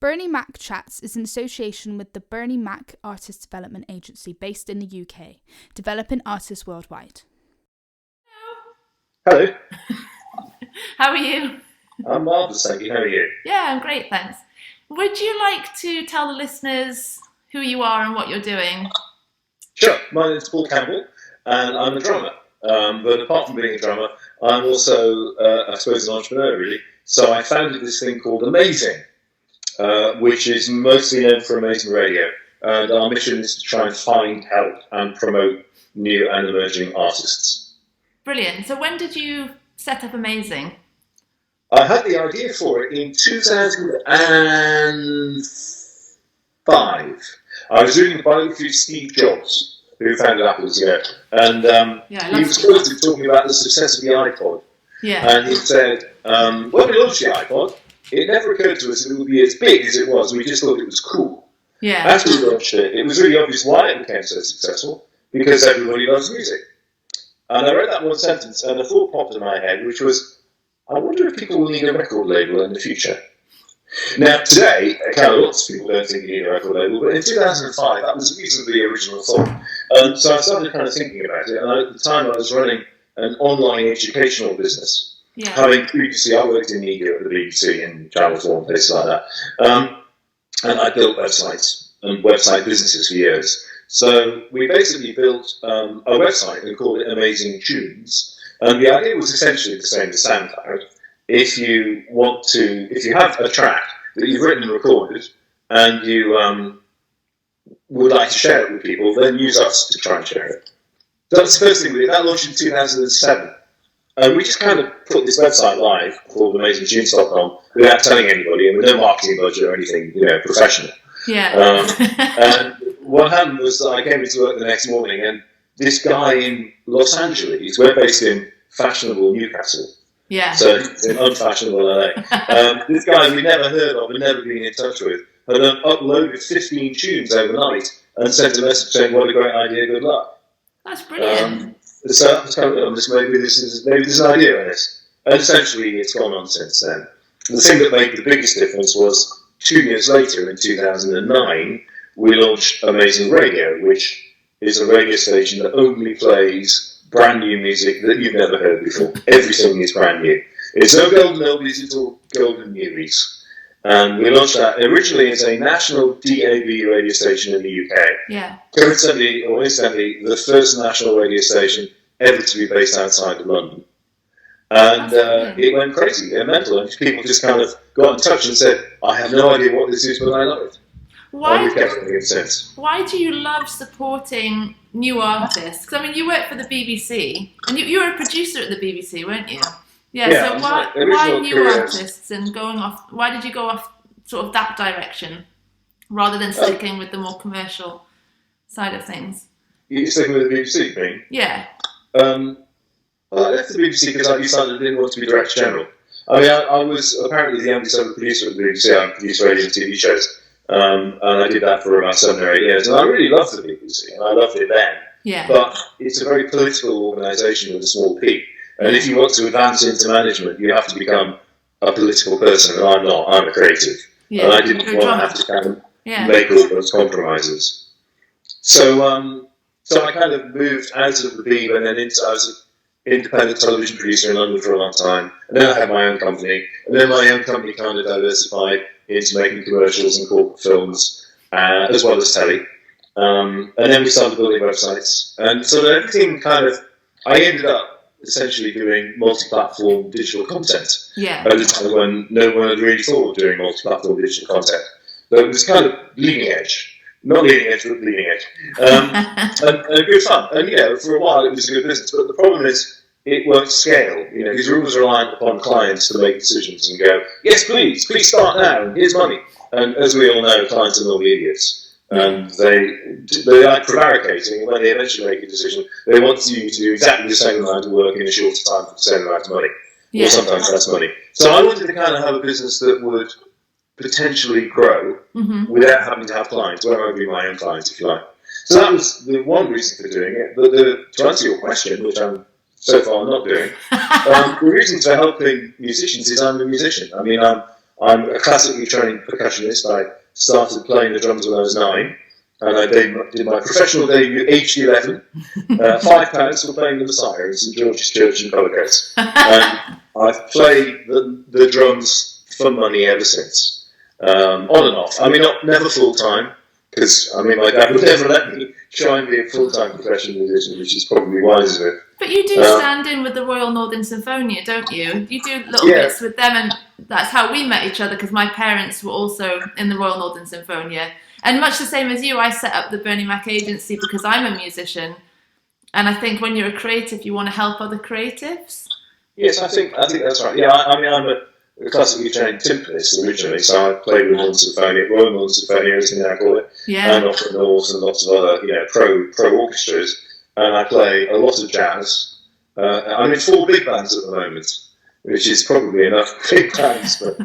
Bernii Mac Chats is in association with the Bernii Mac Artist Development Agency based in the UK, developing artists worldwide. Hello. How are you? I'm marvellous, thank you. How are you? Yeah, I'm great, thanks. Would you like to tell the listeners who you are and what you're doing? Sure. My name is Paul Campbell, and I'm a drummer. But apart from being a drummer, I'm also, I suppose, an entrepreneur, really. So I founded this thing called Amazing, which is mostly known for Amazing Radio. And our mission is to try and find, help, and promote new and emerging artists. Brilliant. So when did you set up Amazing? I had the idea for it in 2005. I was doing a biography of Steve Jobs, who founded Apple, as you know. And he was supposed to be talking about the success of the iPod. Yeah. And he said, when we launched the iPod, it never occurred to us that it would be as big as it was. We just thought it was cool. Yeah. After we launched it, it was really obvious why it became so successful, because everybody loves music. And I read that one sentence, and a thought popped in my head, which was, I wonder if people will need a record label in the future. Now, today, kind of lots of people don't think you need a record label, but in 2005, that was a reasonably original thought. So I started kind of thinking about it, and at the time I was running an online educational business. Yeah. Having previously, I worked in media at the BBC and Channel 4 and places like that. And I built websites and website businesses for years. So we basically built a website and called it Amazing Tunes. And the idea was essentially the same as SoundCloud. If you have a track that you've written and recorded, and you would like to share it with people, then use us to try and share it. So that's the first thing we did. That launched in 2007. And we just kind of put this website live called AmazingTunes.com without telling anybody, and with no marketing budget or anything, professional. Yeah. And what happened was that I came into work the next morning, and this guy in Los Angeles, we're based in fashionable Newcastle. Yeah. So it's in unfashionable LA. This guy we never heard of and never been in touch with had uploaded 15 tunes overnight and sent a message saying, "What a great idea, good luck." That's brilliant. So I was kind of, maybe there's an idea in this. And essentially it's gone on since then. The thing that made the biggest difference was 2 years later, in 2009, we launched Amazing Radio, which is a radio station that only plays brand new music that you've never heard before. Everything is brand new. It's no golden oldies, it's all golden newies. And we launched that originally as a national DAB radio station in the UK. Yeah. Coincidentally, the first national radio station ever to be based outside of London. And it went crazy, it mental, and people just kind of got in touch and said, I have no idea what this is, but I love it. And we've kept it since. Why do you love supporting new artists? Because, you work for the BBC, and you were a producer at the BBC, weren't you? Yeah, so why new artists and why did you go off sort of that direction rather than sticking with the more commercial side of things? You're sticking with the BBC thing? Yeah. Well, I left the BBC because I decided I didn't want to be Director General. I was apparently the youngest ever producer at the BBC. I produced radio and TV shows. And I did that for about 7 or 8 years. And I really loved the BBC, and I loved it then. Yeah. But it's a very political organisation with a small p. And if you want to advance into management, you have to become a political person, and I'm not. I'm a creative. Yeah. And I didn't want to have to kind of make all those compromises. So I kind of moved out of the Beeb and then I was an independent television producer in London for a long time. And then I had my own company. And then my own company kind of diversified into making commercials and corporate films, as well as telly. And then we started building websites. And so everything I ended up essentially doing multi-platform digital content. Yeah. At a time when no one had really thought of doing multi-platform digital content. So it was kind of leading edge. Not leading edge, but bleeding edge. And good fun. And for a while it was a good business. But the problem is, it won't scale. Because we're always reliant upon clients to make decisions and go, yes, please start now, and here's money. And as we all know, clients are normally idiots. And they like prevaricating, and when they eventually make a decision, they want you to do exactly the same amount of work in a shorter time for the same amount of money. Yeah. Or sometimes less money. So I wanted to kind of have a business that would potentially grow without having to have clients, where I would be my own client, if you like. So that was the one reason for doing it. But to answer your question, which I'm so far not doing, the reason for helping musicians is I'm a musician. I'm a classically trained percussionist. I started playing the drums when I was 9, and I did my professional debut aged 11. £5 for playing the Messiah in St George's Church in Cullercoats. And I've played the drums for money ever since, on and off. I mean, never full time, because my dad would never let me try and be a full-time professional musician, which is probably wise of it. But you do stand in with the Royal Northern Symphonia, don't you? You do little bits with them, and that's how we met each other, because my parents were also in the Royal Northern Symphonia. And much the same as you, I set up the Bernii Mac agency because I'm a musician, and I think when you're a creative, you want to help other creatives. Yes, I think that's right. Yeah, I'm a classically trained timpanist originally, so I played with Northern Symphonia, Royal Northern Symphonia, as we now call it, and Opera North and lots of other pro orchestras. And I play a lot of jazz. I'm in 4 big bands at the moment, which is probably enough big bands. But,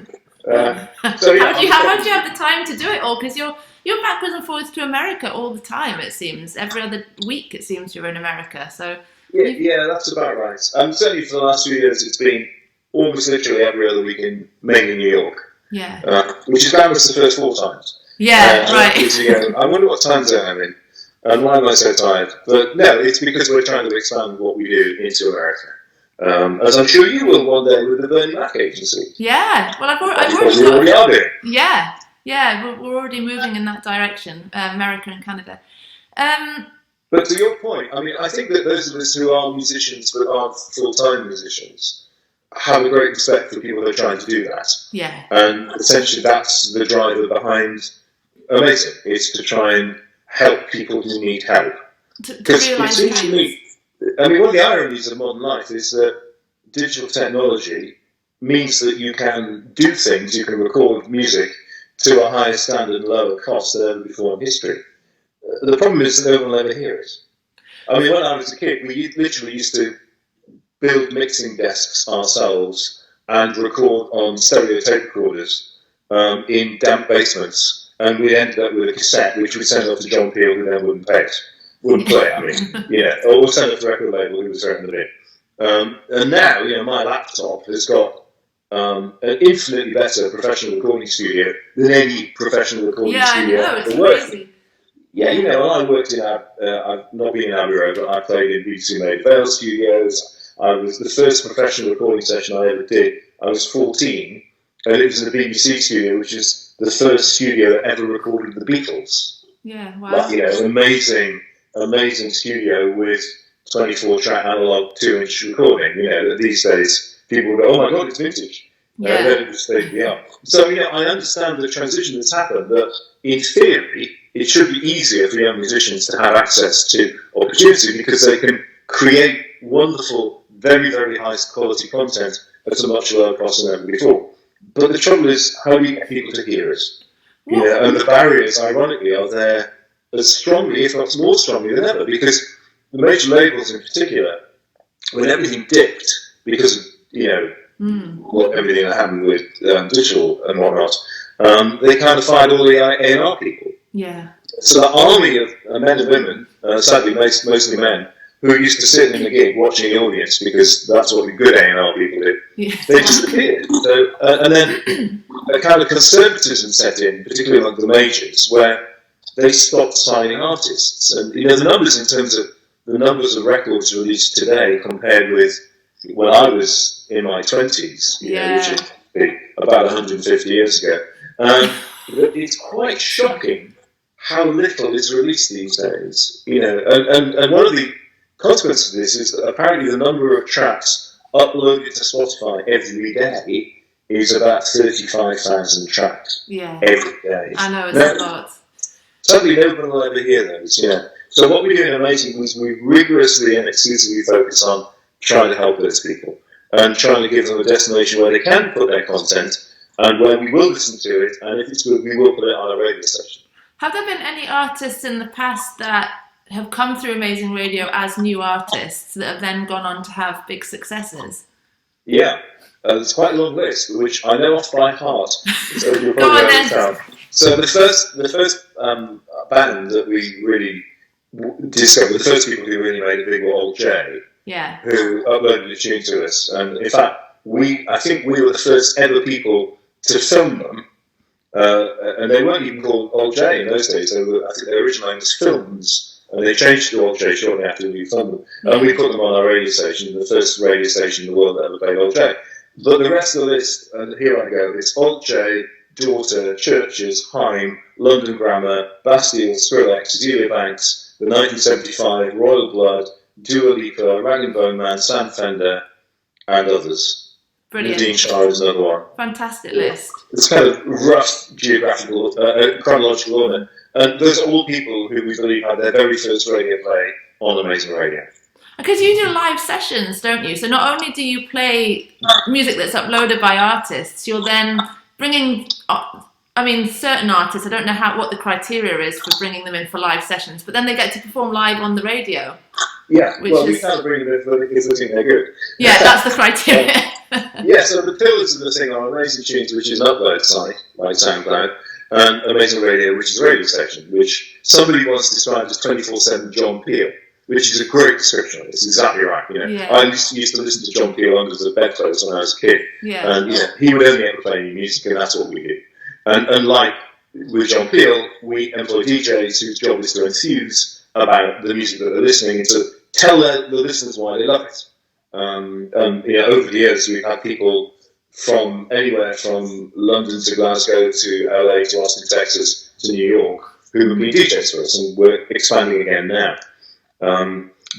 how do you have the time to do it all? Because you're backwards and forwards to America all the time. It seems every other week. It seems you're in America. So yeah, that's about right. Certainly for the last few years, it's been almost literally every other week in mainly New York. Yeah. Which is balanced the first 4 times. Yeah, right. I wonder what time zone I'm in. And why am I so tired? But no, it's because we're trying to expand what we do into America. As I'm sure you will one day with the Bernii Mac agency. Yeah, well, I've already are doing. Yeah, we're already moving in that direction, America and Canada. But to your point, I think that those of us who are musicians but aren't full-time musicians have a great respect for people who are trying to do that. Yeah. And essentially that's the driver behind Amazing, is to try and help people who need help. Because it seems to me, one of the ironies of modern life is that digital technology means that you can do things, you can record music to a higher standard and lower cost than ever before in history. The problem is that no one will ever hear it. When I was a kid, we literally used to build mixing desks ourselves and record on stereo tape recorders in damp basements. And we ended up with a cassette, which we sent off to John Peel, who then wouldn't play it. Or sent off to the record label, who was throwing the bin. And now, my laptop has got an infinitely better professional recording studio than any professional recording studio I've worked in. Yeah, when I worked in, I've not been in Abbey Road, but I played in BBC Maid Vale Studios. I was the first professional recording session I ever did. I was 14, and it was in the BBC studio, which is the first studio that ever recorded the Beatles. Yeah, wow. An amazing studio with 24-track analog 2-inch recording. That these days people will go, "Oh my God, it's vintage." Yeah. Then it just stayed the art. So I understand the transition that's happened. That in theory, it should be easier for young musicians to have access to opportunity because they can create wonderful, very, very high quality content at a much lower cost than ever before. But the trouble is, how do you get people to hear us? And the barriers, ironically, are there as strongly, if not more strongly than ever, because the major labels in particular, when everything dipped because of, everything that happened with digital and whatnot, they kind of fired all the A&R people. Yeah. So the army of men and women, sadly mostly men, who used to sit in the gig watching the audience because that's what the good A&R people do. Yeah. They disappeared. So, and then a kind of conservatism set in, particularly among the majors, where they stopped signing artists. And the numbers in terms of the numbers of records released today compared with when I was in my 20s, which is about 150 years ago, it's quite shocking how little is released these days. And one of the consequence of this is that apparently the number of tracks uploaded to Spotify every day is about 35,000 tracks every day. I know, it's a lot. Sadly, no one will ever hear those. So what we do in Amazing is we rigorously and exclusively focus on trying to help those people and trying to give them a destination where they can put their content and where we will listen to it, and if it's good, we will put it on a radio station. Have there been any artists in the past that have come through Amazing Radio as new artists that have then gone on to have big successes? Yeah, there's quite a long list, which I know off by heart. So you'll Go on then. So the first band that we really discovered, the first people who really made it big were Old J, who uploaded a tune to us. And in fact, I think we were the first ever people to film them. And they weren't even called Old J in those days. I think they were originally as films, and they changed to Old J shortly after we filmed them. And we put them on our radio station, the first radio station in the world that ever played Old J. But the rest of the list, and here I go, it's Old J, Daughter, Churches, Haim, London Grammar, Bastille, Skrillex, Cecilia Banks, the 1975, Royal Blood, Dua Lipa, Rag and Bone Man, Sam Fender, and others. Brilliant. Nadine Shah is another one. Fantastic list. It's kind of rough geographical, chronological order. And those are all people who we believe had their very first radio play on Amazing Radio. Because you do live sessions, don't you? So not only do you play music that's uploaded by artists, you're then bringing, certain artists, I don't know what the criteria is for bringing them in for live sessions, but then they get to perform live on the radio. Yeah, we can't bring them in because they think they're good. Yeah, that's the criteria. So the pillars of the thing are Amazing Tunes, which is an upload site, like SoundCloud, and Amazing Radio, which is a radio station, which somebody once described as 24/7 John Peel, which is a great description. It's exactly right. I used to listen to John Peel under the bedclothes when I was a kid, and he would only ever play new music, and that's what we do. And like with John Peel, we employ DJs whose job is to enthuse about the music that they're listening and to tell the listeners why they love it. Over the years, we've had people from anywhere from London to Glasgow to LA to Austin, Texas to New York who have been DJs for us, and we're expanding again now.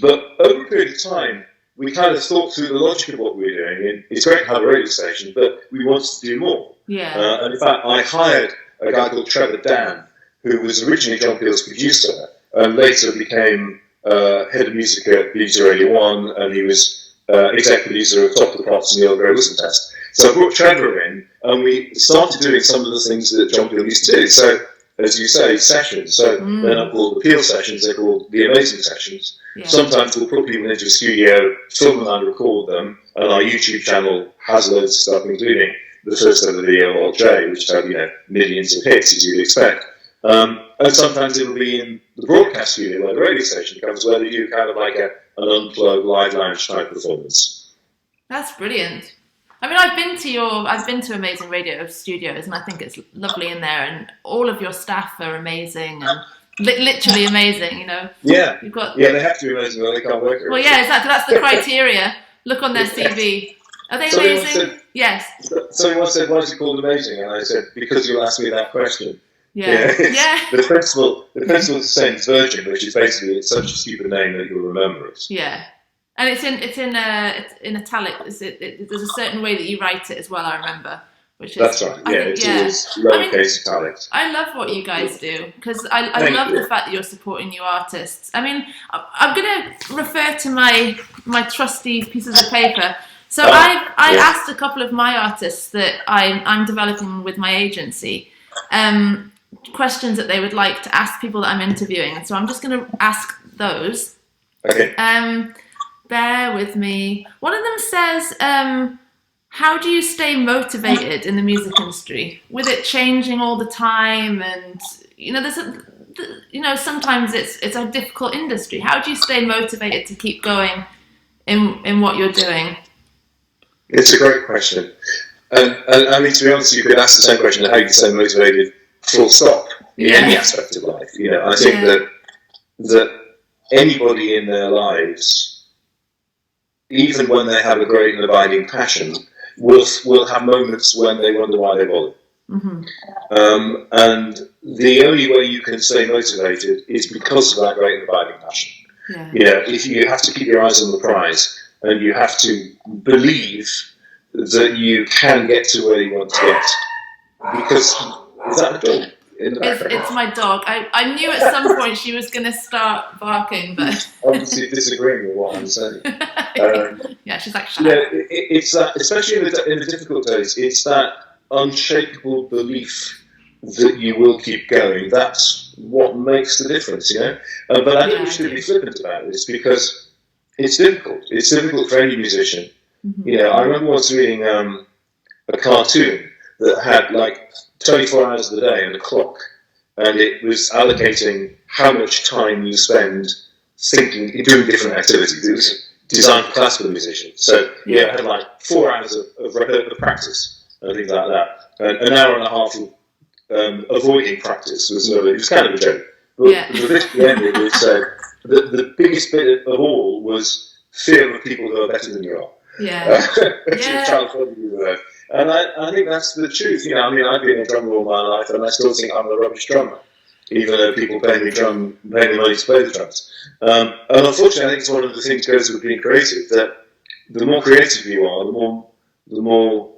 But over a period of time, we kind of thought through the logic of what we were doing. And it's great to have a radio station, but we wanted to do more. And in fact, I hired a guy called Trevor Dan, who was originally John Peel's producer, and later became head of music at BBC Radio 1, and he was exec producer of Top of the Pops and the Old Grey Whistle Test. So I brought Trevor in, and we started doing some of the things that John Peel used to do. So, as you say, sessions. So they're not called the Peel sessions, they're called the Amazing sessions. Sometimes we'll put people into a studio, film them and record them, and our YouTube channel has loads of stuff, including the first ever video of Old J, which had millions of hits, as you'd expect. And sometimes it'll be in the broadcast studio, where the radio station comes, where they do kind of like an unplugged live lounge type performance. That's brilliant. I mean, I've been to Amazing Radio Studios, and I think it's lovely in there, and all of your staff are amazing and literally amazing. Yeah. You've got. Yeah, they have to be amazing, or they can't work. Well, yeah, exactly. That's the criteria. Look on their CV. Are they amazing? Yes. Someone once said, "Why is it called amazing?" And I said, "Because you'll ask me that question." Yeah. The principle is the same as Virgin, which is basically it's such a stupid name that you'll remember it. Yeah, and it's in italic. There's a certain way that you write it as well. I remember, which is that's right. It's lowercase italics. I love what you guys do because I love the fact that you're supporting new artists. I mean, I'm going to refer to my trusty pieces of paper. So I asked a couple of my artists that I'm developing with my agency. Questions that they would like to ask people that I'm interviewing, and so I'm just going to ask those. Okay. Bear with me. One of them says, "How do you stay motivated in the music industry with it changing all the time? And there's sometimes it's a difficult industry. How do you stay motivated to keep going in what you're doing?" It's a great question, and I mean, to be honest, you could ask the same question: how do you stay motivated? Full stop in any aspect of life. I think that anybody in their lives, even when they have a great and abiding passion, will have moments when they wonder why they bother. Mm-hmm. And the only way you can stay motivated is because of that great and abiding passion. If you have to keep your eyes on the prize, and you have to believe that you can get to where you want to get, because is that a dog in the background? It's my dog. I knew at some point she was going to start barking, but obviously disagreeing with what I'm saying. Yeah, she's like, shut up. It's that, especially in the difficult days, it's that unshakable belief that you will keep going. That's what makes the difference, But I don't wish to be flippant about this because it's difficult. It's difficult for any musician. Mm-hmm. I remember once reading a cartoon that had 24 hours of the day and a clock, and it was allocating how much time you spend thinking, doing different activities. It was designed for classical musicians. So it had 4 hours of practice, and things like that. And an hour and a half of avoiding practice it was kind of a joke. But the bit at the end, it said the biggest bit of all was fear of people who are better than you are. And I think that's the truth. You know, I mean, I've been a drummer all my life, and I still think I'm a rubbish drummer, even though people pay me money to play the drums. And unfortunately, I think it's one of the things goes with being creative, that the more creative you are, the more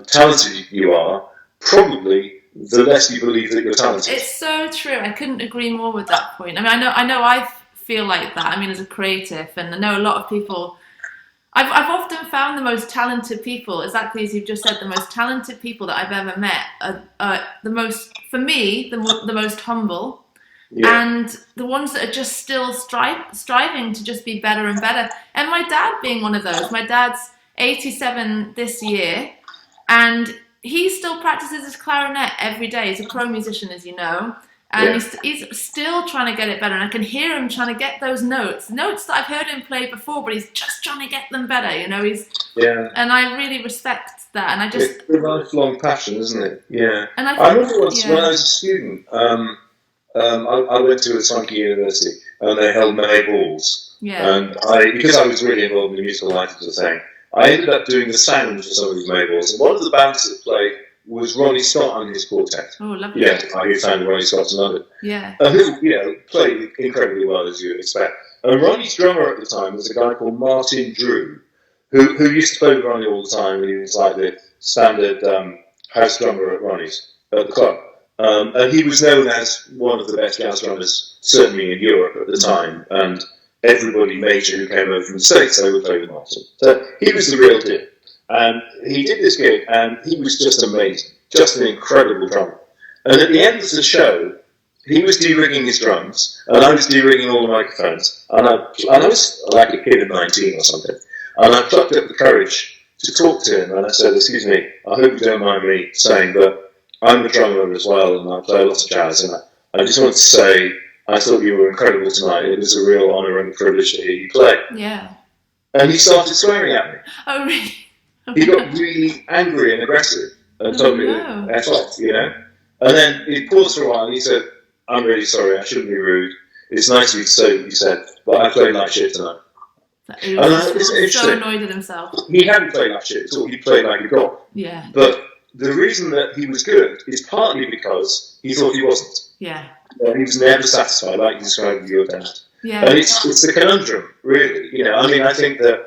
talented you are, probably the less you believe that you're talented. It's so true. I couldn't agree more with that point. I mean, I know I feel like that. I mean, as a creative, and I know a lot of people. I've often found the most talented people, exactly as you've just said, the most talented people that I've ever met are the most, for me, the most humble, and the ones that are just still striving to just be better and better. And my dad being one of those. My dad's 87 this year, and he still practices his clarinet every day. He's a pro musician, as you know. And he's still trying to get it better. And I can hear him trying to get those notes that I've heard him play before, but he's just trying to get them better, you know. And I really respect that. And I just... It's a lifelong passion, isn't it? Yeah. And I remember once when I was a student, I went to a swanky university, and they held May balls. Yeah. And because I was really involved in the musical life of the thing, I ended up doing the sound for some of these May balls. And one of the bands that played was Ronnie Scott and his quartet. Oh, lovely. Yeah, I found Ronnie Scott's in London. Yeah. Who, played incredibly well, as you would expect. And Ronnie's drummer at the time was a guy called Martin Drew, who used to play with Ronnie all the time. He was like the standard house drummer at Ronnie's, at the club. And he was known as one of the best jazz drummers, certainly in Europe at the time. And everybody major who came over from the States, they would play with Martin. So he was the real deal. And he did this gig, and he was just amazing, just an incredible drummer. And at the end of the show, he was de-rigging his drums, and I was de-rigging all the microphones. And I was like a kid of 19 or something. And I plucked up the courage to talk to him, and I said, "Excuse me, I hope you don't mind me saying, but I'm a drummer as well, and I play lots of jazz, and I just wanted to say, I thought you were incredible tonight. It was a real honour and privilege to hear you play." Yeah. And he started swearing at me. Oh, really? He got really angry and aggressive and told me to F off, you know. And then he paused for a while and he said, "I'm really sorry, I shouldn't be rude. It's nice of you to say what you said, but I played like shit tonight." He was so annoyed at himself. He hadn't played like shit at all, he played like a god. Yeah. But the reason that he was good is partly because he thought he wasn't. Yeah. He was never satisfied, like you described with your dad. Yeah. And it's a conundrum, really. You know, I mean, I think that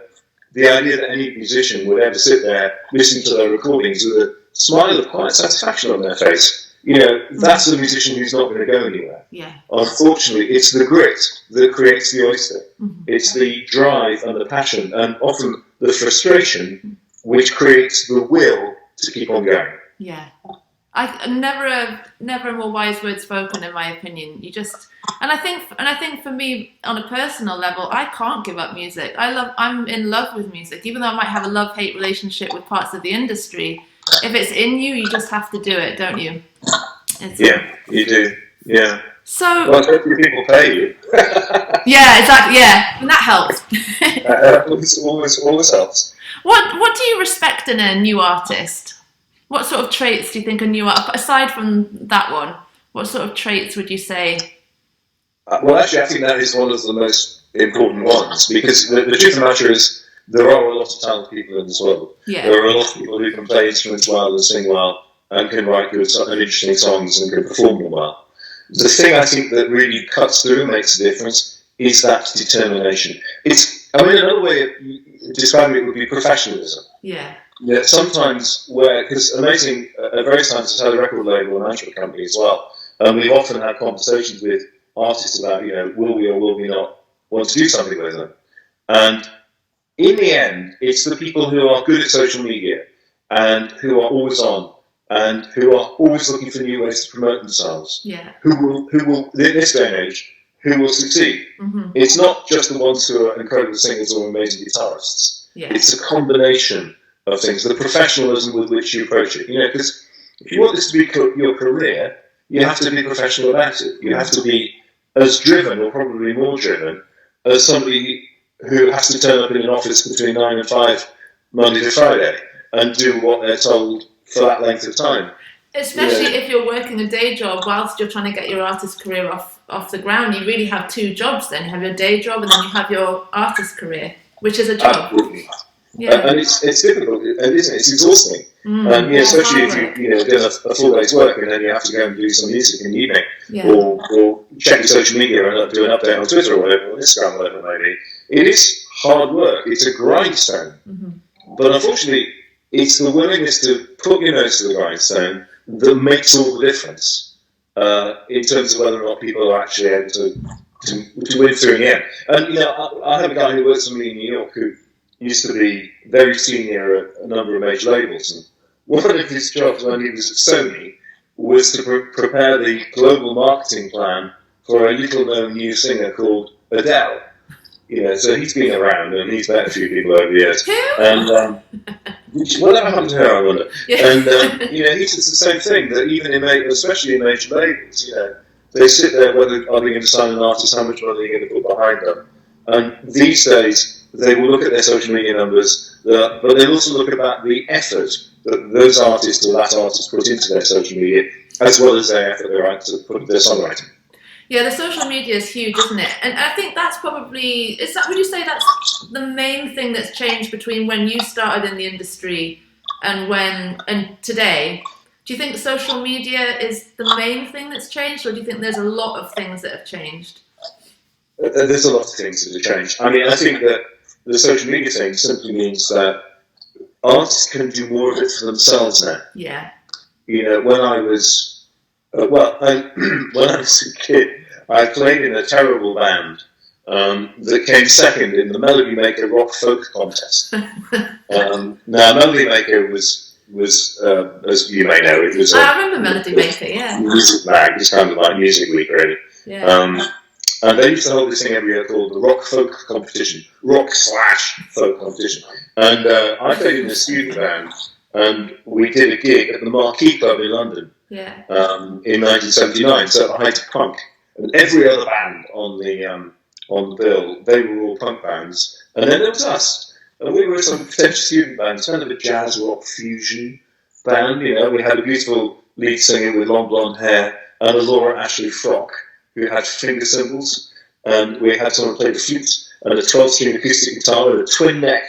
the idea that any musician would ever sit there listening to their recordings with a smile of quiet satisfaction on their face, you know, that's a musician who's not going to go anywhere. Yeah. Unfortunately, it's the grit that creates the oyster. Mm-hmm. It's the drive and the passion, and often the frustration, which creates the will to keep on going. Yeah. Never a more wise word spoken, in my opinion. And I think for me, on a personal level, I can't give up music. I'm in love with music, even though I might have a love-hate relationship with parts of the industry. If it's in you, you just have to do it, don't you? Yeah, you do. Yeah. So. Well, hopefully people pay you. Yeah, exactly. Yeah, and that helps. always helps. What do you respect in a new artist? What sort of traits do you think a new artist, aside from that one, what sort of traits would you say? Well, actually, I think that is one of the most important ones, because the truth of the matter is there are a lot of talented people in this world. Yeah. There are a lot of people who can play instruments well and sing well and can write good and interesting songs and can perform them well. The thing I think that really cuts through and makes a difference is that determination. Another way of describing it would be professionalism. Yeah. Yeah, sometimes because Amazing at various times has had a record label and management company as well, and we've often had conversations with artists about, you know, will we or will we not want to do something with them. And in the end, it's the people who are good at social media and who are always on and who are always looking for new ways to promote themselves. Yeah. Who will in this day and age, who will succeed. Mm-hmm. It's not just the ones who are incredible singers or amazing guitarists. Yeah. It's a combination of things, the professionalism with which you approach it. You know, because if you want this to be your career, you have to be professional about it. You have to be as driven, or probably more driven, as somebody who has to turn up in an office between 9 and 5, Monday to Friday. and do what they're told for that length of time. Especially if you're working a day job whilst you're trying to get your artist career off the ground. You really have two jobs then. You have your day job and then you have your artist career, which is a job. Absolutely. Yeah. And it's difficult, isn't it? It's exhausting. Especially if you've done a full day's work and then you have to go and do some music in the evening, or check your social media and do an update on Twitter or whatever, or Instagram, whatever it may be. It is hard work. It's a grindstone. But unfortunately, it's the willingness to put your nose to the grindstone that makes all the difference in terms of whether or not people are actually able to win through in the end. And I have a guy who works for me in New York who used to be very senior at a number of major labels, and one of his jobs when he was at Sony was to prepare the global marketing plan for a little-known new singer called Adele. So he's been around and he's met a few people over the years. And whatever happened to her, I wonder. And he says the same thing, that even especially in major labels, they sit there, whether are they going to sign an artist, how much money are they going to put behind them. And these days, they will look at their social media numbers, but they'll also look at the effort that those artists or that artist put into their social media, as well as their effort to put their songwriting. Yeah, the social media is huge, isn't it? And I think that's probably, would you say that's the main thing that's changed between when you started in the industry and today? Do you think social media is the main thing that's changed, or do you think there's a lot of things that have changed? There's a lot of things that have changed. I mean, I think that the social media thing simply means that artists can do more of it for themselves now. Yeah. When I was when I was a kid, I played in a terrible band that came second in the Melody Maker Rock Folk Contest. Now, Melody Maker was as you may know, it was I remember Melody Maker, yeah. Music mag. It's kind of like Music Week, really. Yeah. And they used to hold this thing every year called the Rock Folk Competition, Rock/Folk Competition. And I played in a student band, and we did a gig at the Marquee Club in London in 1979, so at the height of punk. And every other band on the bill, they were all punk bands. And then there was us. And we were some potential student band, kind of a jazz rock fusion band. We had a beautiful lead singer with long blonde hair and a Laura Ashley frock who had finger cymbals, and we had someone play the flute and a 12-string acoustic guitar and a twin neck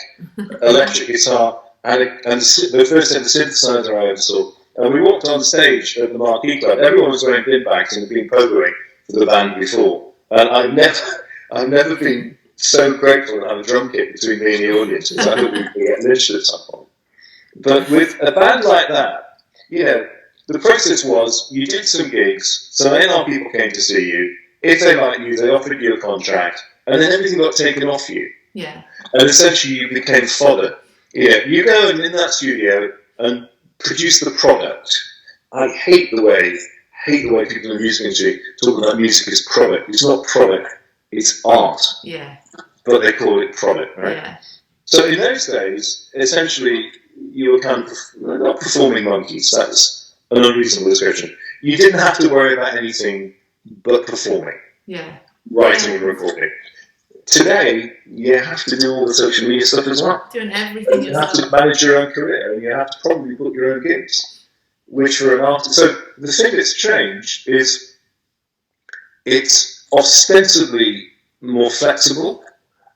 electric guitar and the first ever synthesizer I ever saw. And we walked on stage at the Marquee Club. Everyone was wearing bin bags and had been pogoing for the band before. And I've never been so grateful to have a drum kit between me and the audience, because I thought we could get lynched at some point. But with a band like that, the process was, you did some gigs, some A&R people came to see you. If they liked you, they offered you a contract, and then everything got taken off you. Yeah. And essentially you became fodder. You go in that studio and produce the product. I hate the way people in the music industry talk about music as product. It's not product, it's art. Yeah. But they call it product, right? Yeah. So in those days, essentially, you were kind of not performing monkeys. That's an unreasonable description. You didn't have to worry about anything but performing, writing and recording. Today, you have to do all the social media stuff as well. Doing everything yourself. You have to manage your own career, and you have to probably book your own gigs, which for an artist. So the thing that's changed is it's ostensibly more flexible,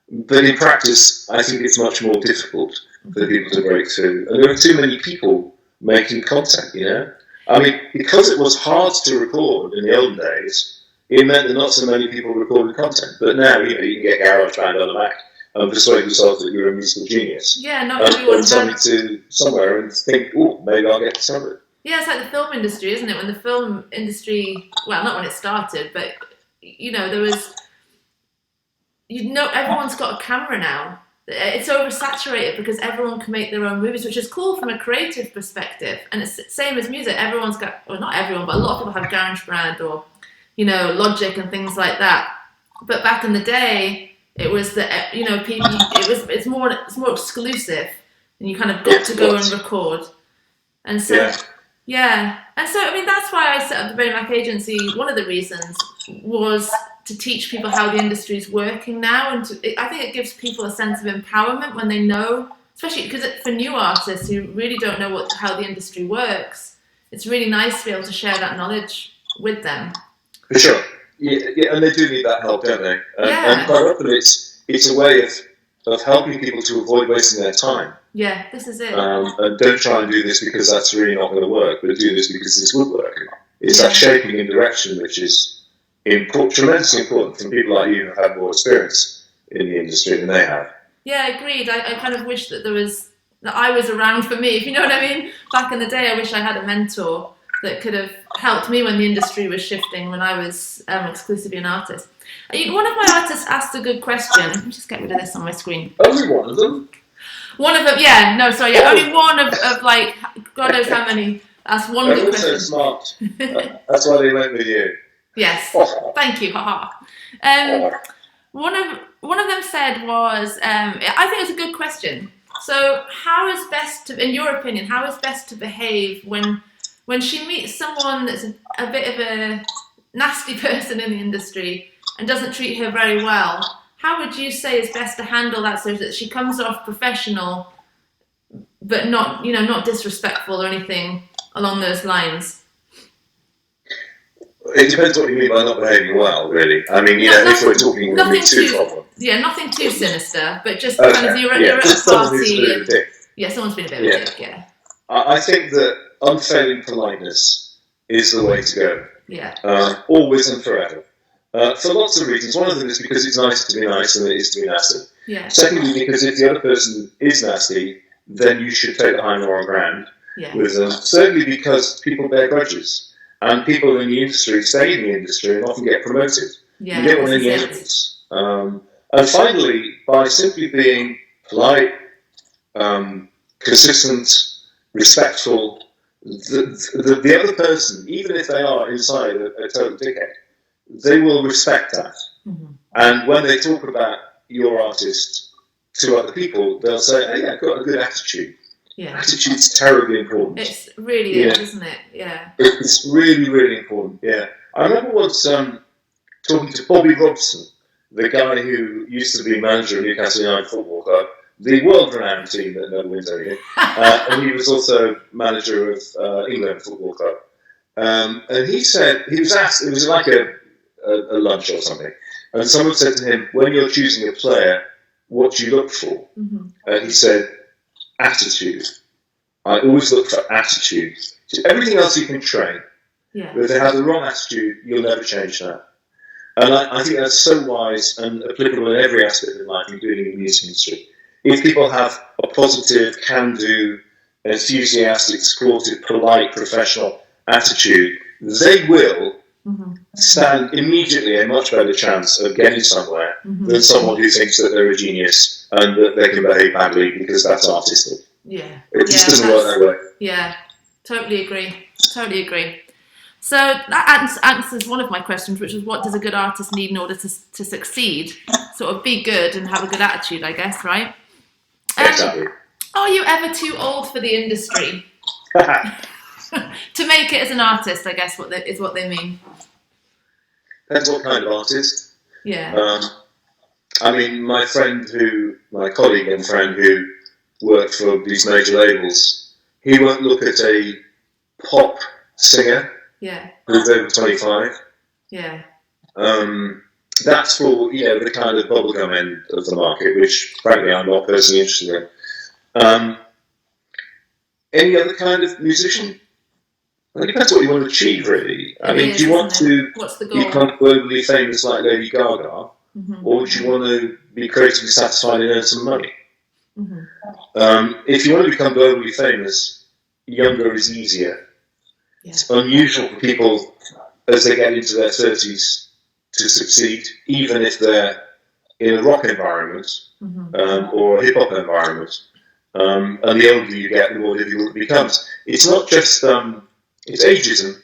but in practice, I think it's much more difficult for people to break through. And there are too many people making content, I mean, because it was hard to record in the old days, it meant that not so many people recorded content. But now, you can get GarageBand on a Mac and persuade yourself that you're a musical genius. Yeah, not everyone has something to somewhere and think, maybe I'll get to something. Yeah, it's like the film industry, isn't it? When the film industry, well, not when it started, but there was, everyone's got a camera now. It's oversaturated because everyone can make their own movies, which is cool from a creative perspective. And it's the same as music. Everyone's got, well, not everyone, but a lot of people have GarageBand or, Logic and things like that. But back in the day, it was that, people, it's more exclusive, and you kind of got to go and record. And so, yeah. And so, I mean, that's why I set up the Bernii Mac agency. One of the reasons was to teach people how the industry is working now, and I think it gives people a sense of empowerment when they know especially because for new artists who really don't know how the industry works, it's really nice to be able to share that knowledge with them. For sure. Yeah, and they do need that help, don't they? And quite often it's a way of helping people to avoid wasting their time. Yeah, this is it. And don't try and do this because that's really not going to work, but do this because this would work. It's that shaping in direction which is tremendously important from people like you who have more experience in the industry than they have. Yeah, agreed. I kind of wish that I was around for me, if you know what I mean. Back in the day, I wish I had a mentor that could have helped me when the industry was shifting, when I was exclusively an artist. One of my artists asked a good question. Let me just get rid of this on my screen. Only one of them? One of them, yeah. No, sorry, yeah. Only one of like, God knows how many. That's one good question. They're so smart. That's why they went with you. Yes. Thank you. Haha. One of them said was, I think it's a good question. So, how is best to, in your opinion, how is best to behave when she meets someone that's a bit of a nasty person in the industry and doesn't treat her very well? How would you say is best to handle that so that she comes off professional, but not disrespectful or anything along those lines? It depends what you mean by not behaving well, really. I mean, if we're talking nothing too problem. Yeah, nothing too sinister, but just kind of you're at a party and someone's been a bit of a dick. Yeah. I think that unfailing politeness is the way to go. Yeah. Always and forever. For lots of reasons. One of them is because it's nicer to be nice than it is to be nasty. Yeah. Secondly, because if the other person is nasty, then you should take the high moral ground with them. Thirdly, because people bear grudges. And people in the industry stay in the industry and often get promoted. Yeah, you don't want any evidence. And finally, by simply being polite, consistent, respectful, the other person, even if they are inside a total dickhead, they will respect that. Mm-hmm. And when they talk about your artist to other people, they'll say, "Hey, I've got a good attitude." Yeah. Attitude's terribly important. It's really is, isn't it? Yeah. It's really, really important. Yeah. I remember once talking to Bobby Robson, the guy who used to be manager of Newcastle United Football Club, the world-renowned team that never wins anything, and he was also manager of England Football Club. And he said he was asked. It was like a lunch or something, and someone said to him, "When you're choosing a player, what do you look for?" Mm-hmm. And he said, "Attitude. I always look for attitude. So everything else you can train, but if they have the wrong attitude, you'll never change that." And I think that's so wise and applicable in every aspect of life, including in the music industry. If people have a positive, can-do, enthusiastic, supportive, polite, professional attitude, they will stand immediately a much better chance of getting somewhere than someone who thinks that they're a genius and that they can behave badly because that's artistic. Yeah. It just doesn't work that way. Yeah, totally agree. So that answers one of my questions, which was what does a good artist need in order to succeed? Sort of be good and have a good attitude, I guess, right? Exactly. Are you ever too old for the industry? To make it as an artist, I guess is what they mean. Depends what kind of artist. Yeah. I mean, my colleague and friend who worked for these major labels, he won't look at a pop singer who's over 25. Yeah. That's for the kind of bubblegum end of the market, which frankly I'm not personally interested in. Any other kind of musician? Well, it depends what you want to achieve, really. I mean, do you want to become globally famous like Lady Gaga, or do you want to be creatively satisfied and earn some money? If you want to become globally famous, younger is easier. Yeah. It's unusual for people as they get into their 30s to succeed, even if they're in a rock environment or a hip-hop environment. And the older you get, the more difficult it becomes. It's not just it's ageism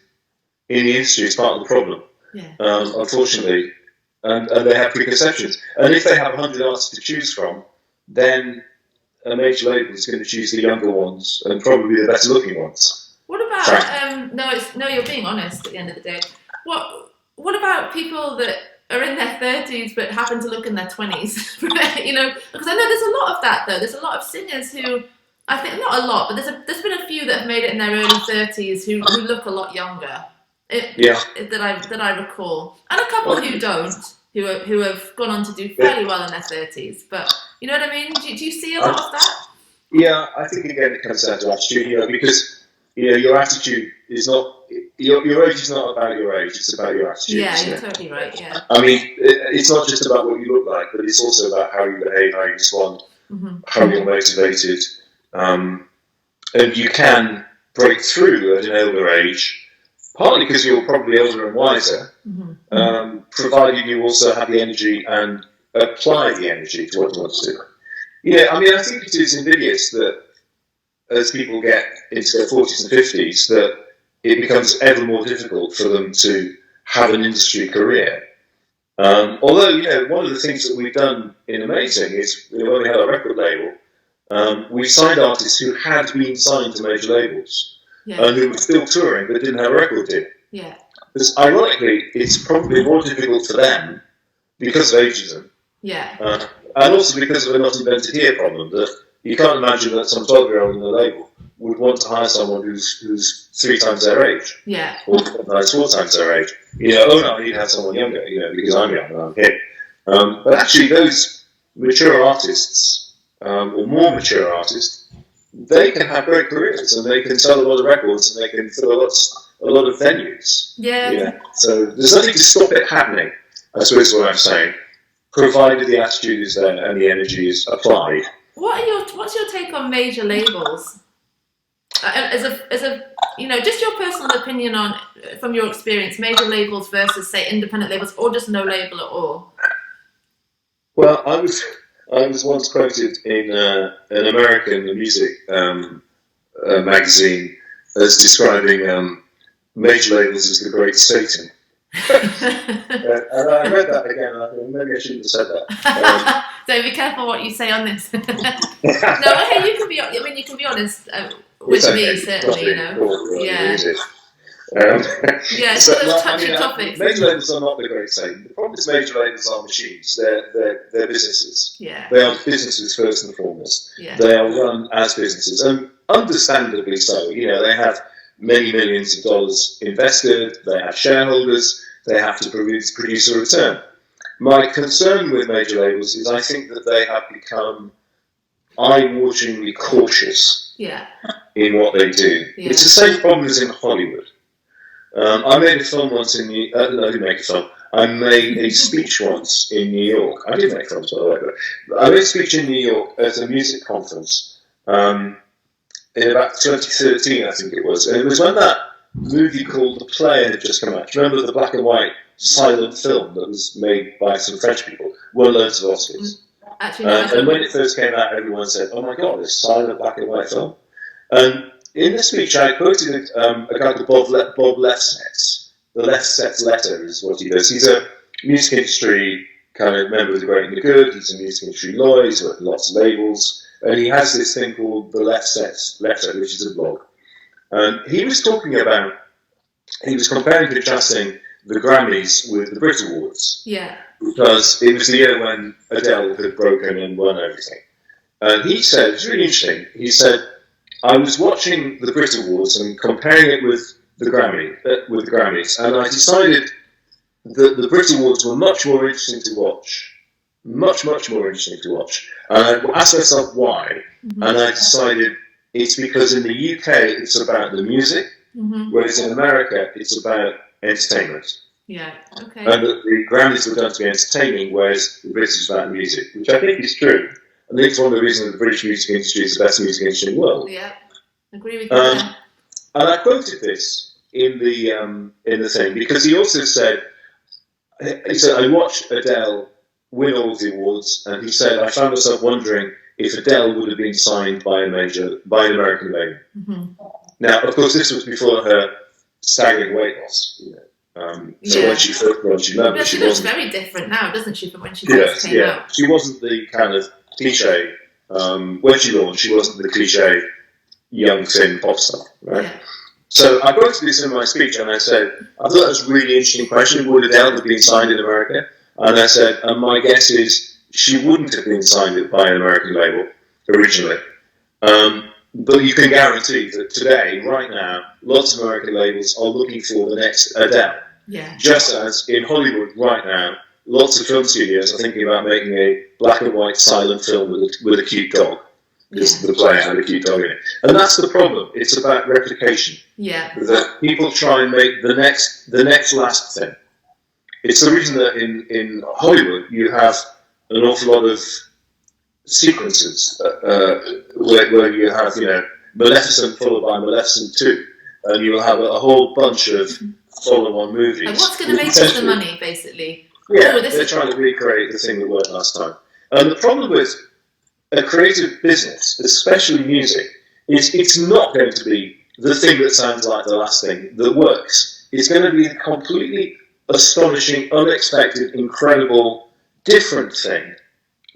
in the industry is part of the problem, unfortunately, and they have preconceptions. And if they have 100 artists to choose from, then a major label is going to choose the younger ones and probably the better looking ones. What about no, you're being honest at the end of the day. What about people that are in their 30s but happen to look in their 20s. You know, because I know there's a lot of that though. There's a lot of singers who, I think not a lot, but there's been a few that have made it in their early 30s who look a lot younger. That I recall, and a couple who don't, who have gone on to do fairly well in their 30s. But you know what I mean? Do you see a lot of that? Yeah, I think again it comes down to attitude, you know, because your attitude is not your age is not about your age; it's about your attitude. Yeah, you're totally right. Yeah. I mean, it's not just about what you look like, but it's also about how you behave, how you respond, how you're motivated, and you can break through at an older age. Partly because you're probably older and wiser, provided you also have the energy and apply the energy to what you want to do. Yeah, I mean, I think it is invidious that as people get into their 40s and 50s, that it becomes ever more difficult for them to have an industry career. Although, you know, one of the things that we've done in Amazing is, you know, when we had our record label, we signed artists who had been signed to major labels. And who were still touring but didn't have a record deal. Yeah. Because ironically, it's probably more difficult for them because of ageism. Yeah. And also because of a not invented here problem, that you can't imagine that some 12-year-old in the label would want to hire someone who's 3 times their age. Yeah. Or 4 times their age. You know, oh no, I need to have someone younger, you know, because I'm young and I'm hip. But actually those mature artists, or more mature artists, they can have great careers and they can sell a lot of records and they can fill a lot of venues. Yeah. You know? So there's nothing to stop it happening, I suppose is what I'm saying, provided the attitude is there and the energy is applied. What's your take on major labels? As a you know, just your personal opinion on, from your experience, major labels versus say independent labels, or just no label at all. Well, I was once quoted in an American music magazine as describing major labels as the great Satan. And I read that again, and I thought maybe I shouldn't have said that. So be careful what you say on this. No, hey, you can be. I mean, you can be honest with me, certainly. You know, yeah. So those touchy topics. Major labels are not the great Satan. The problem is major labels are machines. They're businesses. Yeah. They are businesses first and foremost. Yeah. They are run as businesses, and understandably so. You know, they have many millions of dollars invested. They have shareholders. They have to produce a return. My concern with major labels is I think that they have become eye-wateringly cautious in what they do. Yeah. It's the same problem as in Hollywood. I made a film once in I didn't make a film. I made a speech once in New York. I did make films, by the way, but I made a speech in New York at a music conference in about 2013, I think it was. And it was when that movie called The Player had just come out. Do you remember the black and white silent film that was made by some French people? Won loads of Oscars. Actually, no, and when it first came out, everyone said, "Oh my God, this silent black and white film." And in the speech, I quoted a guy called Bob Lefsetz. The Lefsetz letter is what he does. He's a music industry kind of member of the great and the good. He's a music industry lawyer. He's worked with lots of labels. And he has this thing called the Lefsetz letter, which is a blog. And he was comparing and contrasting the Grammys with the Brit Awards. Yeah. Because it was the year when Adele had broken and won everything. And he said, it's really interesting, he said, I was watching the Brit Awards and comparing it with the Grammys, and I decided that the Brit Awards were much more interesting to watch. Much more interesting to watch. And I asked myself why, and I decided it's because in the UK it's about the music, whereas in America it's about entertainment. Yeah, okay. And the Grammys were done to be entertaining, whereas the British is about music, which I think is true. I think it's one of the reasons the British music industry is the best music industry in the world. Yeah, agree with you. And I quoted this in the thing because he also said, I watched Adele win all the awards, and he said, I found myself wondering if Adele would have been signed by an American label. Now, of course, this was before her staggering weight loss. You know. So when she first launched, she looks very different now, doesn't she, from when she first came out? She wasn't the kind of cliche. When she launched, she wasn't the cliche young, thin pop star, right? Yeah. So I quoted this in my speech, and I said, I thought that was a really interesting question. Would Adele have been signed in America? And I said, and my guess is she wouldn't have been signed by an American label originally. But you can guarantee that today, right now, lots of American labels are looking for the next Adele. Yeah. Just as in Hollywood right now, lots of film studios are thinking about making a black and white silent film with a cute dog. Because the player had a cute dog in it. And that's the problem. It's about replication. Yeah. That people try and make the next last thing. It's the reason that in Hollywood you have an awful lot of sequences where you have, Maleficent followed by Maleficent 2, and you'll have a whole bunch of follow-on movies. Like what's going to make us the money, basically? Yeah, they're trying to recreate the thing that worked last time. And the problem with a creative business, especially music, is it's not going to be the thing that sounds like the last thing that works. It's going to be a completely astonishing, unexpected, incredible, different thing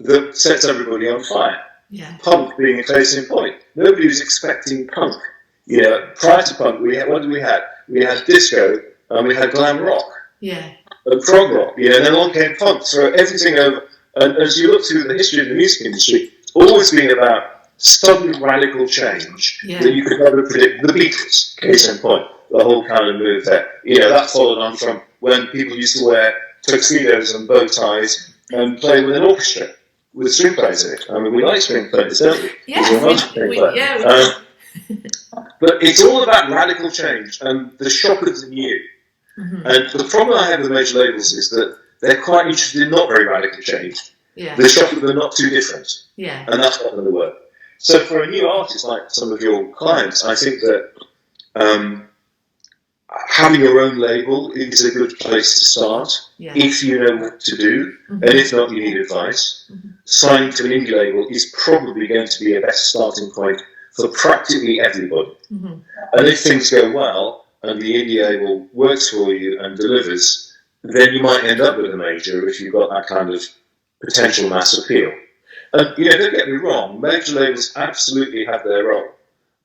that sets everybody on fire. Yeah. Punk being a case in point. Nobody was expecting punk. Prior to punk, what did we have? We had disco and we had glam rock. Yeah. And prog rock. And then along came punk. So everything over. And as you look through the history of the music industry, it's always been about sudden radical change that you could never predict. The Beatles, case in point. The whole kind of move there. That followed on from when people used to wear tuxedos and bow ties and play with an orchestra with string players in it. I mean, we like string players, don't we? Yeah, we but it's all about radical change and the shock of the new. Mm-hmm. And the problem I have with major labels is that they're quite interested in not very radical change. Yeah. The shock of they're not too different. Yeah. And that's not going to work. So for a new artist like some of your clients, I think that having your own label is a good place to start if you know what to do, and if not, you need advice. Signing to an indie label is probably going to be a better starting point for practically everybody. And if things go well and the indie label works for you and delivers, then you might end up with a major if you've got that kind of potential mass appeal. And don't get me wrong, major labels absolutely have their role,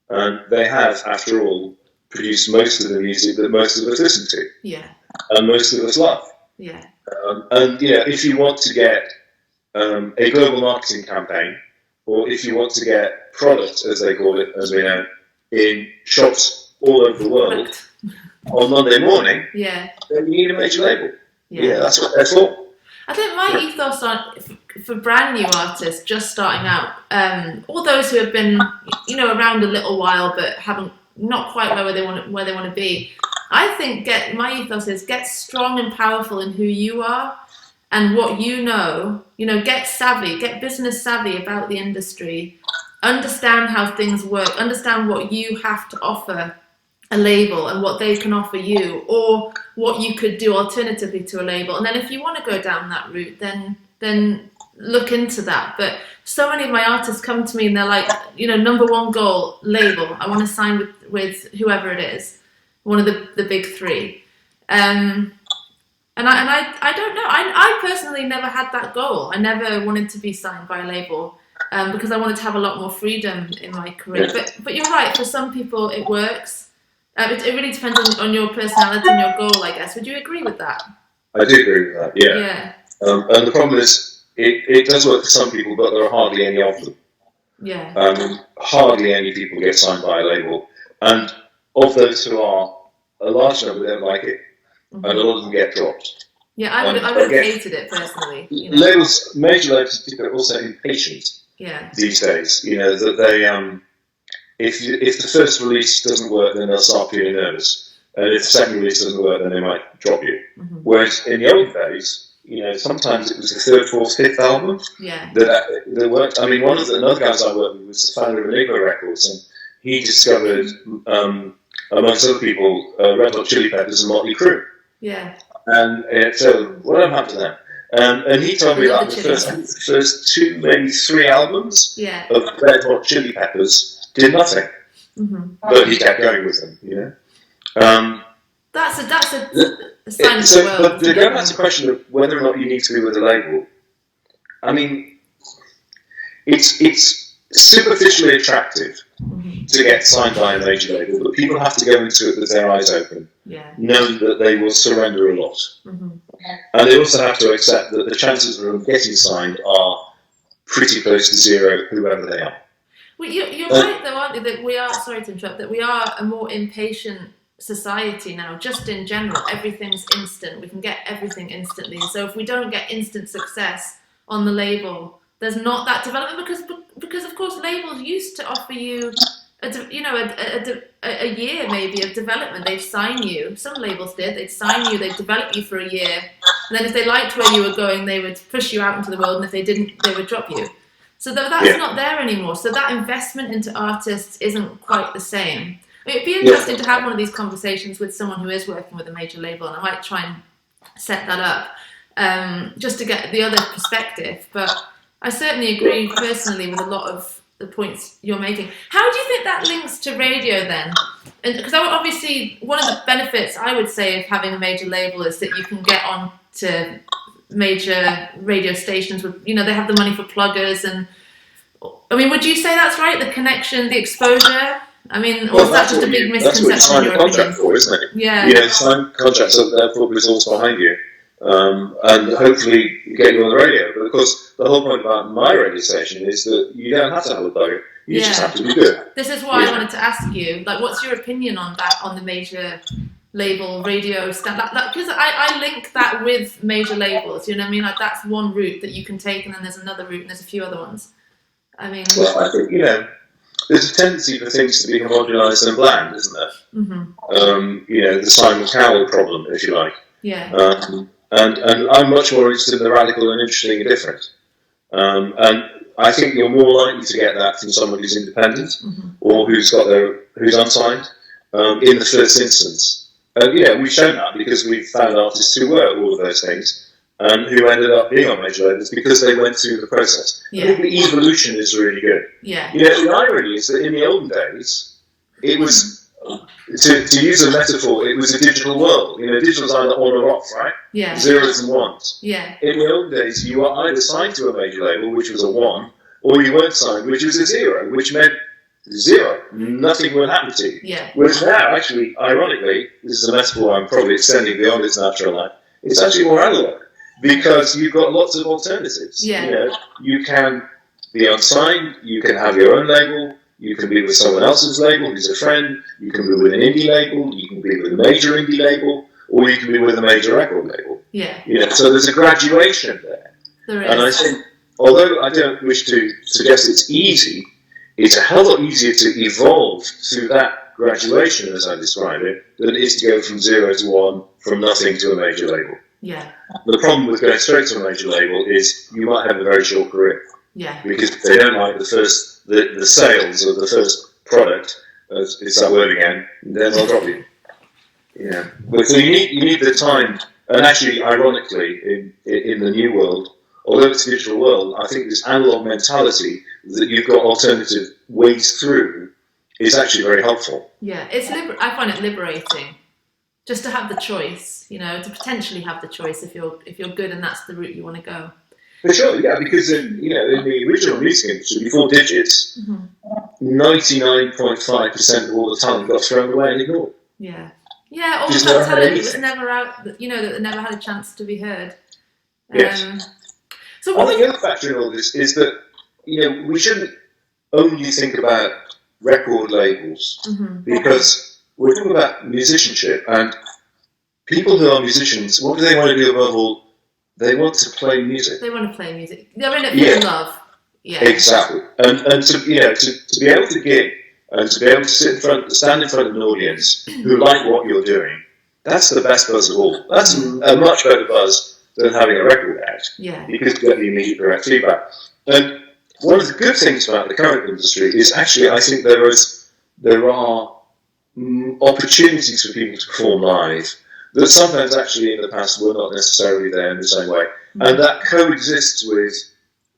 and they have, after all, produced most of the music that most of us listen to, and most of us love. And if you want to get a global marketing campaign, or if you want to get product, as they call it, as we know, in shops all over the world on Monday morning, then you need a major label. That's what they're for. I think my ethos on for brand new artists just starting out, all those who have been around a little while but haven't not quite where they want to be. I think my ethos is get strong and powerful in who you are and what you know. Get savvy, get business savvy about the industry, understand how things work, understand what you have to offer a label and what they can offer you, or what you could do alternatively to a label. And then if you want to go down that route, then look into that. But so many of my artists come to me and they're like, number one goal, label. I want to sign with whoever it is, one of the big three. And I don't know. I personally never had that goal. I never wanted to be signed by a label because I wanted to have a lot more freedom in my career. But you're right. For some people, it works. It really depends on your personality and your goal, I guess. Would you agree with that? I do agree with that, yeah. And the problem is, it does work for some people, but there are hardly any of them. Yeah. Hardly any people get signed by a label. And of those who are, a large number don't like it, and a lot of them get dropped. Yeah, I would have hated it personally. Labels, major labels, are also impatient these days. That they... If the first release doesn't work, then they'll start feeling nervous. And if the second release doesn't work, then they might drop you. Whereas in the old days, sometimes it was the third, fourth, fifth album that worked. I mean, another guys I worked with was the founder of Enigma Records, and he discovered, amongst other people, Red Hot Chili Peppers and Motley Crue. Yeah. And so, what happened to them? And he told me that the first two, maybe three albums of Red Hot Chili Peppers did nothing, but he kept going with them. That's a sign of the world. But to go back to the question of whether or not you need to be with a label, I mean, it's superficially attractive to get signed by a major label, but people have to go into it with their eyes open, knowing that they will surrender a lot. And they also have to accept that the chances of them getting signed are pretty close to zero, whoever they are. Well, you're right, though, aren't you? That we are, sorry to interrupt, that we are a more impatient society now, just in general. Everything's instant. We can get everything instantly. So if we don't get instant success on the label, there's not that development, because of course, labels used to offer you a year maybe of development. They'd sign you. Some labels did. They'd sign you. They'd develop you for a year, and then if they liked where you were going, they would push you out into the world, and if they didn't, they would drop you. So that's not there anymore. So that investment into artists isn't quite the same. It'd be interesting to have one of these conversations with someone who is working with a major label, and I might try and set that up just to get the other perspective. But I certainly agree personally with a lot of the points you're making. How do you think that links to radio then? Because obviously one of the benefits I would say of having a major label is that you can get on to major radio stations with, they have the money for pluggers, and I mean, would you say that's right? The connection, the exposure? I mean, or is that just a big misconception? That's what you sign a contract for, isn't it? Yeah, sign contracts, so therefore resource behind you. And hopefully get you on the radio. But of course, the whole point about my radio station is that you don't have to have a plugger. You just have to be good. This is why I wanted to ask you, what's your opinion on that, on the major label radio stuff? Because I link that with major labels, you know what I mean? That's one route that you can take, and then there's another route, and there's a few other ones. I mean... Well, I think, there's a tendency for things to be homogenised and bland, isn't there? Mm-hmm. The Simon Cowell problem, if you like. Yeah. And I'm much more interested in the radical and interesting and different. And I think you're more likely to get that from someone who's independent or who's unsigned in the first instance. And we've shown that because we've found artists who were all of those things and who ended up being on major labels because they went through the process. I think the evolution is really good. Yeah. The irony is that in the olden days, it was... To use a metaphor, it was a digital world. Digital is either on or off, right? Yeah. Zeros and ones. Yeah. In the old days, you were either signed to a major label, which was a 1, or you weren't signed, which was a 0, which meant 0. Nothing would happen to you. Yeah. Whereas now, actually, ironically, this is a metaphor I'm probably extending beyond its natural life, it's actually more analog, because you've got lots of alternatives. Yeah. You can be unsigned, you can have your own label, you can be with someone else's label who's a friend, you can be with an indie label, you can be with a major indie label, or you can be with a major record label. Yeah. So there's a graduation there. There is. And I think, although I don't wish to suggest it's easy, it's a hell of a lot easier to evolve through that graduation, as I describe it, than it is to go from 0 to 1, from nothing to a major label. Yeah. The problem with going straight to a major label is you might have a very short career. Yeah. Because if they don't like the sales of the first product, it's that word again, then they'll drop you. But so you need the time, and actually, ironically, in the new world, although it's a digital world, I think this analog mentality that you've got alternative ways through is actually very helpful. Yeah, I find it liberating, just to have the choice, to potentially have the choice if you're good and that's the route you want to go. For sure, yeah, because in the original music industry, before digits, 99.5% of all the talent got thrown away and ignored. Yeah, all that talent was never out. That never had a chance to be heard. Yes. So I think the other factor in all this is that we shouldn't only think about record labels because we're talking about musicianship, and people who are musicians, what do they want to do above all? They want to play music. They want to play music. They're in it for love. Yeah. Exactly. And to be able to gig and to be able to stand in front of an audience who like what you're doing, that's the best buzz of all. That's a much better buzz than having a record out. Yeah. Because you get the immediate direct feedback. And one of the good things about the current industry is actually I think there are opportunities for people to perform live that sometimes actually in the past were not necessarily there in the same way. And that coexists with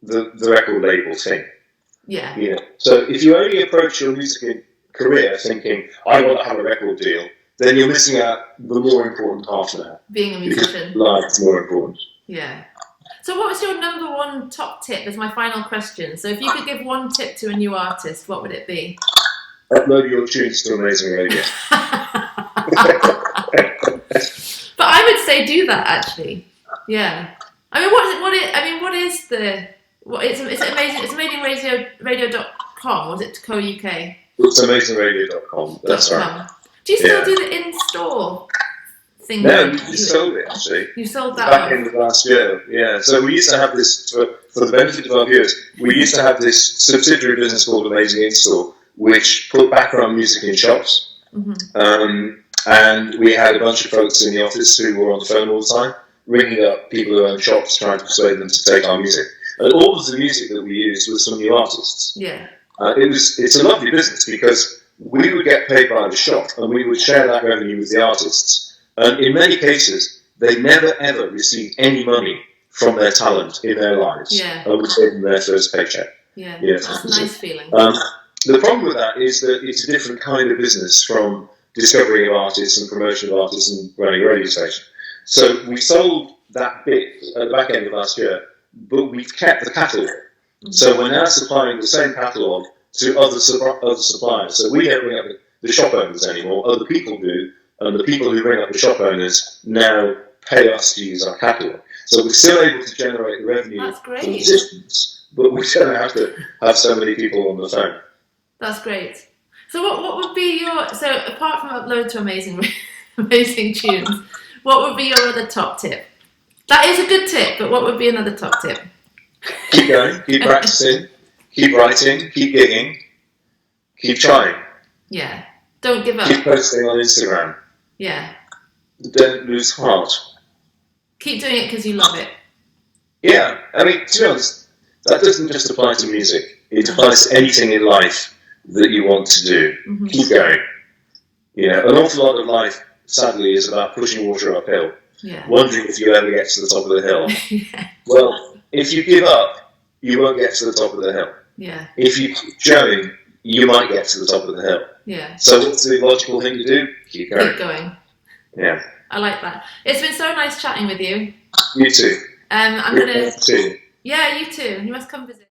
the record label thing. Yeah. So if you only approach your music career thinking, I want to have a record deal, then you're missing out the more important half of that. Being a musician. Live is more important. Yeah. So what was your number one top tip as my final question? So if you could give one tip to a new artist, what would it be? Upload your tunes to Amazing Radio. But I would say do that, actually. Yeah. I mean, it's amazing. It's amazingradio.com, or is it .co.uk? It's amazingradio.com. That's right. Do you still do the in-store thing? No, we just sold it, actually. You sold that back end of last year. Yeah. So we used to have this, for the benefit of our viewers, we used to have this subsidiary business called Amazing In-Store, which put background music in shops. And we had a bunch of folks in the office who were on the phone all the time, ringing up people who own shops, trying to persuade them to take our music. And all of the music that we used was from new artists. Yeah. It's a lovely business because we would get paid by the shop and we would share that revenue with the artists. And in many cases, they never ever received any money from their talent in their lives. Yeah. And we gave them their first paycheck. Yeah, that's a nice feeling. The problem with that is that it's a different kind of business from discovery of artists and promotion of artists and running a radio station. So we sold that bit at the back end of last year, but we've kept the catalogue. So we're now supplying the same catalogue to other suppliers. So we don't ring up the shop owners anymore, other people do, and the people who ring up the shop owners now pay us to use our catalogue. So we're still able to generate the revenue from the distance, but we don't have to have so many people on the phone. That's great. So what would be so apart from upload to amazing tunes, what would be your other top tip? That is a good tip, but what would be another top tip? Keep going, keep practicing, keep writing, keep gigging, keep trying. Yeah, don't give up. Keep posting on Instagram. Yeah. Don't lose heart. Keep doing it because you love it. Yeah, I mean, to be honest, that doesn't just apply to music. It applies to anything in life that you want to do. Keep going. You know, an awful lot of life, sadly, is about pushing water uphill. Yeah. Wondering if you'll ever get to the top of the hill. Yeah. Well, if you give up, you won't get to the top of the hill. Yeah. If you keep going, you might get to the top of the hill. Yeah. So what's the logical thing to do? Keep going. Keep going. Yeah. I like that. It's been so nice chatting with you. You too. I'm gonna. You too. Yeah, you too. You must come visit.